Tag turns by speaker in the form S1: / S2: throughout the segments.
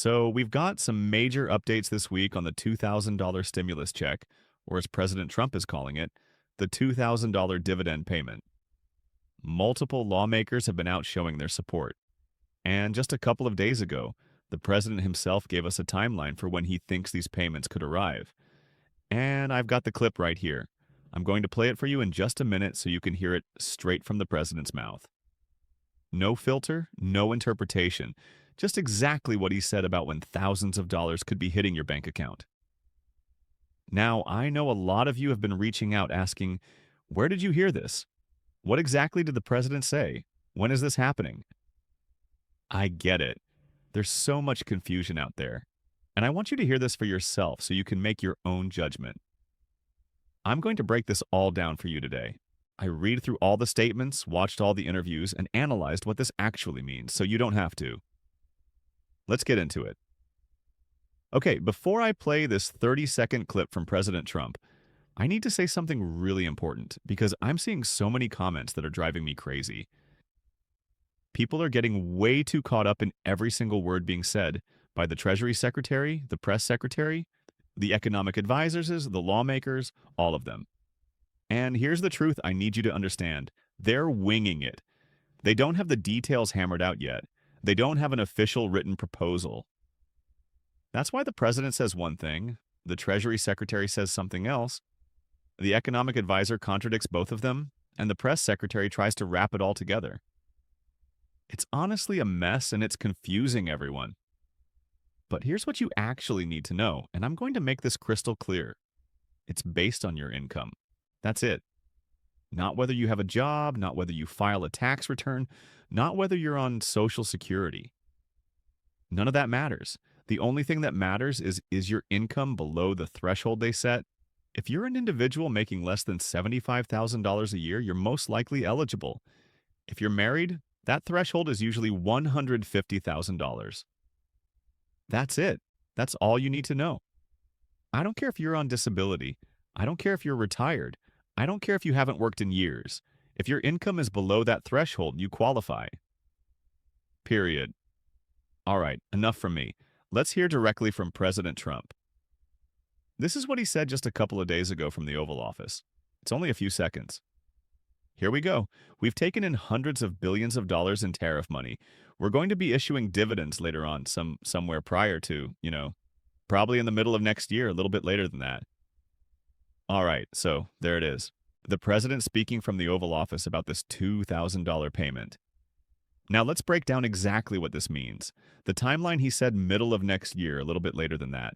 S1: So, we've got some major updates this week on the $2,000 stimulus check, or as President Trump is calling it, the $2,000 dividend payment. Multiple lawmakers have been out showing their support. And just a couple of days ago, the president himself gave us a timeline for when he thinks these payments could arrive. And I've got the clip right here. I'm going to play it for you in just a minute so you can hear it straight from the president's mouth. No filter, no interpretation. Just exactly what he said about when thousands of dollars could be hitting your bank account. Now, I know a lot of you have been reaching out asking, where did you hear this? What exactly did the president say? When is this happening? I get it. There's so much confusion out there. And I want you to hear this for yourself so you can make your own judgment. I'm going to break this all down for you today. I read through all the statements, watched all the interviews, and analyzed what this actually means so you don't have to. Let's get into it. Okay, before I play this 30-second clip from President Trump, I need to say something really important because I'm seeing so many comments that are driving me crazy. People are getting way too caught up in every single word being said by the Treasury Secretary, the Press Secretary, the economic advisors, the lawmakers, all of them. And here's the truth I need you to understand. They're winging it. They don't have the details hammered out yet. They don't have an official written proposal. That's why the president says one thing, the Treasury Secretary says something else, the economic advisor contradicts both of them, and the press secretary tries to wrap it all together. It's honestly a mess and it's confusing everyone. But here's what you actually need to know, and I'm going to make this crystal clear. It's based on your income. That's it. Not whether you have a job, not whether you file a tax return, not whether you're on Social Security. None of that matters. The only thing that matters is your income below the threshold they set? If you're an individual making less than $75,000 a year, you're most likely eligible. If you're married, that threshold is usually $150,000. That's it. That's all you need to know. I don't care if you're on disability. I don't care if you're retired. I don't care if you haven't worked in years. If your income is below that threshold, you qualify. Period. All right, enough from me. Let's hear directly from President Trump. This is what he said just a couple of days ago from the Oval Office. It's only a few seconds. Here we go. We've taken in hundreds of billions of dollars in tariff money. We're going to be issuing dividends later on, somewhere prior to, probably in the middle of next year, a little bit later than that. All right, so there it is. The president speaking from the Oval Office about this $2,000 payment. Now let's break down exactly what this means. The timeline he said middle of next year, a little bit later than that.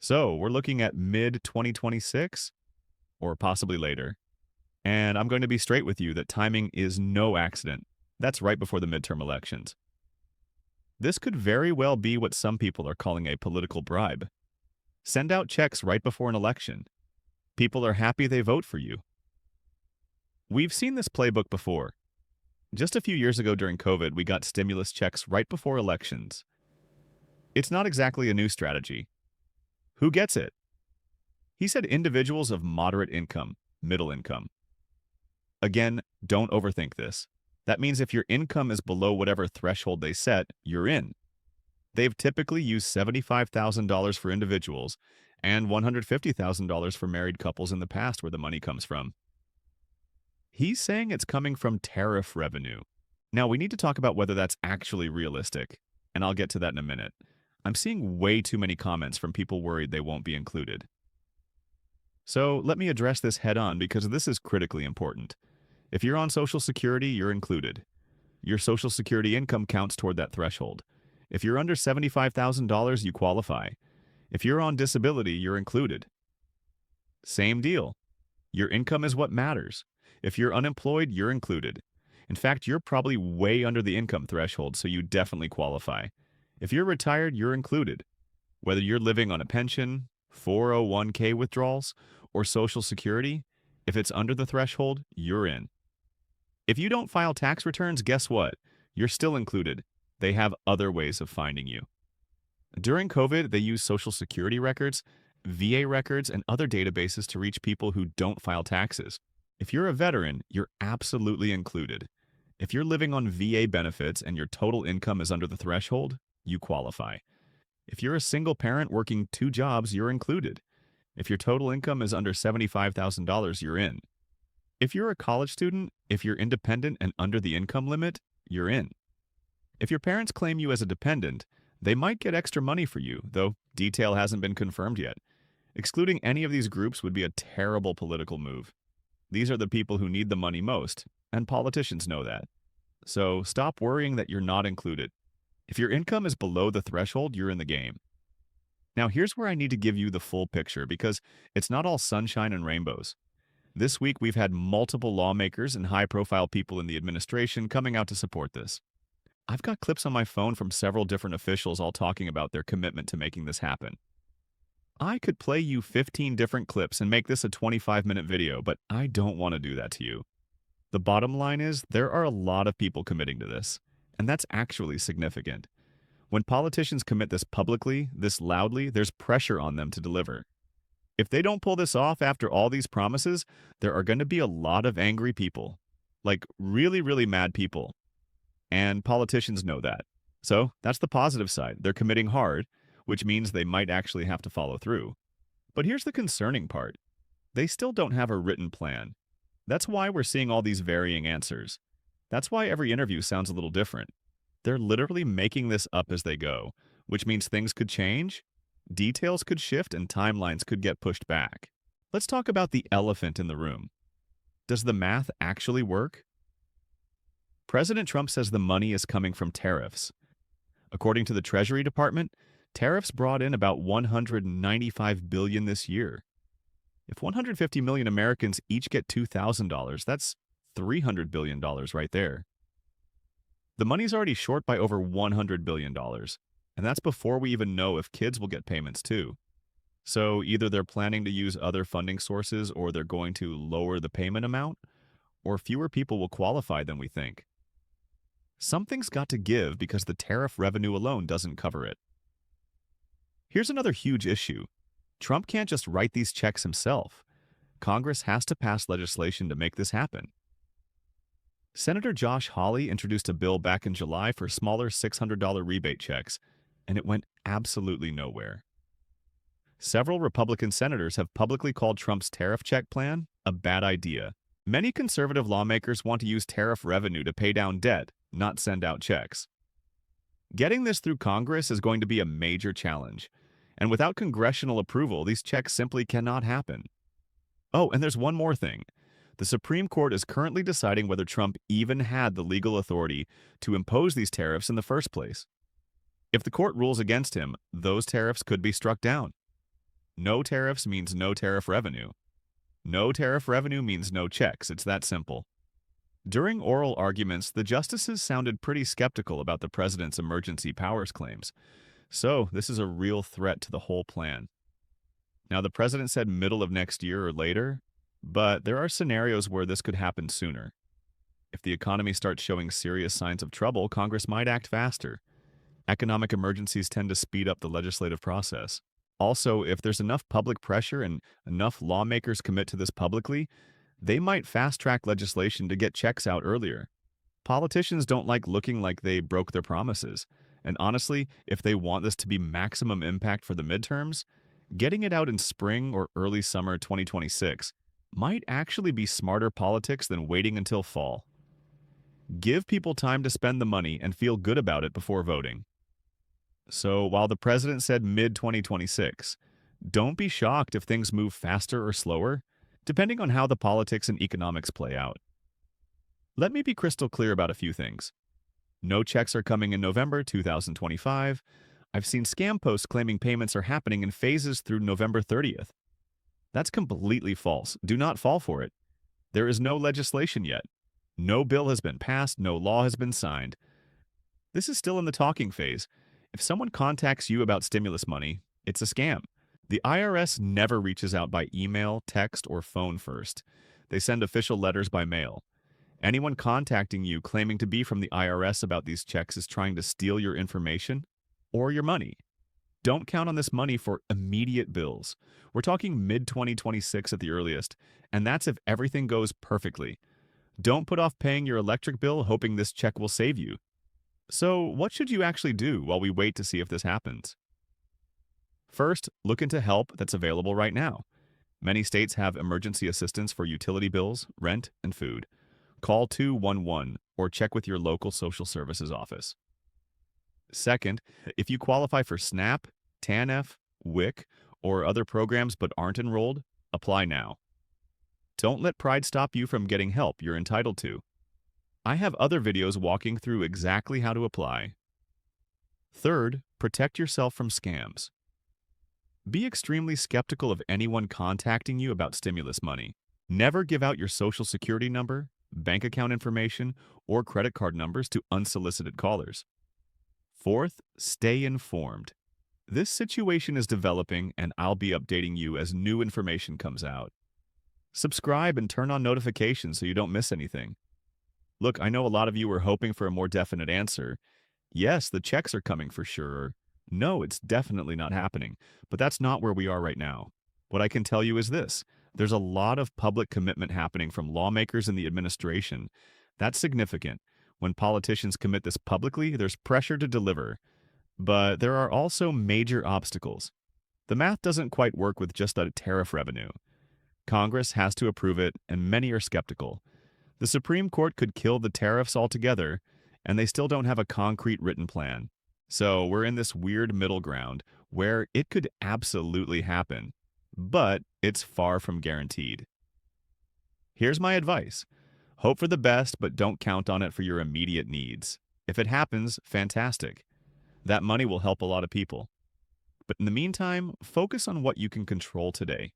S1: So we're looking at mid-2026 or possibly later. And I'm going to be straight with you that timing is no accident. That's right before the midterm elections. This could very well be what some people are calling a political bribe. Send out checks right before an election. People are happy they vote for you. We've seen this playbook before. Just a few years ago during COVID, we got stimulus checks right before elections. It's not exactly a new strategy. Who gets it? He said individuals of moderate income, middle income. Again, don't overthink this. That means if your income is below whatever threshold they set, you're in. They've typically used $75,000 for individuals and $150,000 for married couples in the past where the money comes from. He's saying it's coming from tariff revenue. Now, we need to talk about whether that's actually realistic, and I'll get to that in a minute. I'm seeing way too many comments from people worried they won't be included. So let me address this head on because this is critically important. If you're on Social Security, you're included. Your Social Security income counts toward that threshold. If you're under $75,000, you qualify. If you're on disability, you're included. Same deal. Your income is what matters. If you're unemployed, you're included. In fact, you're probably way under the income threshold, so you definitely qualify. If you're retired, you're included. Whether you're living on a pension, 401k withdrawals, or Social Security, if it's under the threshold, you're in. If you don't file tax returns, guess what? You're still included. They have other ways of finding you. During COVID, they used Social Security records, VA records, and other databases to reach people who don't file taxes. If you're a veteran, you're absolutely included. If you're living on VA benefits and your total income is under the threshold, you qualify. If you're a single parent working two jobs, you're included. If your total income is under $75,000, you're in. If you're a college student, if you're independent and under the income limit, you're in. If your parents claim you as a dependent, they might get extra money for you, though detail hasn't been confirmed yet. Excluding any of these groups would be a terrible political move. These are the people who need the money most, and politicians know that. So stop worrying that you're not included. If your income is below the threshold, you're in the game. Now, here's where I need to give you the full picture because it's not all sunshine and rainbows. This week, we've had multiple lawmakers and high profile people in the administration coming out to support this. I've got clips on my phone from several different officials all talking about their commitment to making this happen. I could play you 15 different clips and make this a 25-minute video, but I don't want to do that to you. The bottom line is there are a lot of people committing to this, and that's actually significant. When politicians commit this publicly, this loudly, there's pressure on them to deliver. If they don't pull this off after all these promises, there are going to be a lot of angry people. Like really, really mad people. And politicians know that. So that's the positive side. They're committing hard, which means they might actually have to follow through. But here's the concerning part. They still don't have a written plan. That's why we're seeing all these varying answers. That's why every interview sounds a little different. They're literally making this up as they go, which means things could change, details could shift, and timelines could get pushed back. Let's talk about the elephant in the room. Does the math actually work? President Trump says the money is coming from tariffs. According to the Treasury Department, tariffs brought in about $195 billion this year. If 150 million Americans each get $2,000, that's $300 billion right there. The money's already short by over $100 billion, and that's before we even know if kids will get payments too. So either they're planning to use other funding sources or they're going to lower the payment amount, or fewer people will qualify than we think. Something's got to give because the tariff revenue alone doesn't cover it. Here's another huge issue. Trump can't just write these checks himself. Congress has to pass legislation to make this happen. Senator Josh Hawley introduced a bill back in July for smaller $600 rebate checks, and it went absolutely nowhere. Several Republican senators have publicly called Trump's tariff check plan a bad idea. Many conservative lawmakers want to use tariff revenue to pay down debt, not send out checks. Getting this through Congress is going to be a major challenge, and without congressional approval, these checks simply cannot happen. Oh, and there's one more thing. The Supreme Court is currently deciding whether Trump even had the legal authority to impose these tariffs in the first place. If the court rules against him, those tariffs could be struck down. No tariffs means no tariff revenue. No tariff revenue means no checks. It's that simple. During oral arguments, the justices sounded pretty skeptical about the president's emergency powers claims. So this is a real threat to the whole plan. Now, the president said middle of next year or later, but there are scenarios where this could happen sooner. If the economy starts showing serious signs of trouble, Congress might act faster. Economic emergencies tend to speed up the legislative process. Also, if there's enough public pressure and enough lawmakers commit to this publicly, they might fast-track legislation to get checks out earlier. Politicians don't like looking like they broke their promises. And honestly, if they want this to be maximum impact for the midterms, getting it out in spring or early summer 2026 might actually be smarter politics than waiting until fall. Give people time to spend the money and feel good about it before voting. So while the president said mid-2026, don't be shocked if things move faster or slower, depending on how the politics and economics play out. Let me be crystal clear about a few things. No checks are coming in November 2025. I've seen scam posts claiming payments are happening in phases through November 30th. That's completely false. Do not fall for it. There is no legislation yet. No bill has been passed, no law has been signed. This is still in the talking phase. If someone contacts you about stimulus money, it's a scam. The IRS never reaches out by email, text, or phone first. They send official letters by mail. Anyone contacting you claiming to be from the IRS about these checks is trying to steal your information or your money. Don't count on this money for immediate bills. We're talking mid-2026 at the earliest, and that's if everything goes perfectly. Don't put off paying your electric bill hoping this check will save you. So what should you actually do while we wait to see if this happens? First, look into help that's available right now. Many states have emergency assistance for utility bills, rent, and food. Call 211 or check with your local social services office. Second, if you qualify for SNAP, TANF, WIC, or other programs but aren't enrolled, apply now. Don't let pride stop you from getting help you're entitled to. I have other videos walking through exactly how to apply. Third, protect yourself from scams. Be extremely skeptical of anyone contacting you about stimulus money. Never give out your social security number, bank account information, or credit card numbers to unsolicited callers. Fourth, stay informed. This situation is developing, and I'll be updating you as new information comes out. Subscribe and turn on notifications so you don't miss anything. Look, I know a lot of you are hoping for a more definite answer. Yes, the checks are coming for sure. No, it's definitely not happening. But that's not where we are right now. What I can tell you is this. There's a lot of public commitment happening from lawmakers and the administration. That's significant. When politicians commit this publicly, there's pressure to deliver. But there are also major obstacles. The math doesn't quite work with just a tariff revenue. Congress has to approve it, and many are skeptical. The Supreme Court could kill the tariffs altogether, and they still don't have a concrete written plan. So we're in this weird middle ground where it could absolutely happen, but it's far from guaranteed. Here's my advice. Hope for the best, but don't count on it for your immediate needs. If it happens, fantastic. That money will help a lot of people. But in the meantime, focus on what you can control today.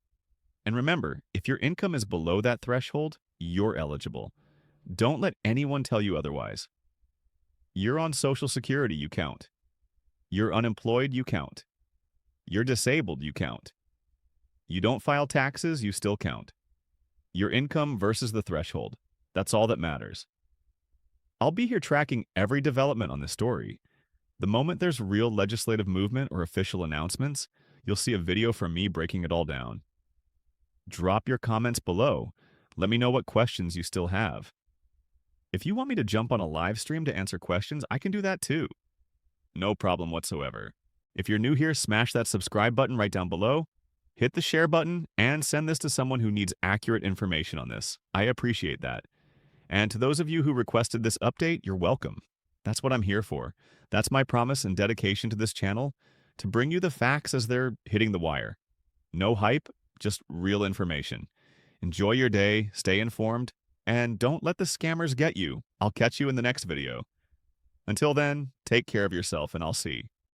S1: And remember, if your income is below that threshold, you're eligible. Don't let anyone tell you otherwise. You're on Social Security, you count. You're unemployed, you count. You're disabled, you count. You don't file taxes, you still count. Your income versus the threshold. That's all that matters. I'll be here tracking every development on this story. The moment there's real legislative movement or official announcements, you'll see a video from me breaking it all down. Drop your comments below. Let me know what questions you still have. If you want me to jump on a live stream to answer questions, I can do that too. No problem whatsoever. If you're new here, smash that subscribe button right down below, hit the share button, and send this to someone who needs accurate information on this. I appreciate that. And to those of you who requested this update, you're welcome. That's what I'm here for. That's my promise and dedication to this channel, to bring you the facts as they're hitting the wire. No hype, just real information. Enjoy your day, stay informed, and don't let the scammers get you. I'll catch you in the next video. Until then, take care of yourself, and I'll see you.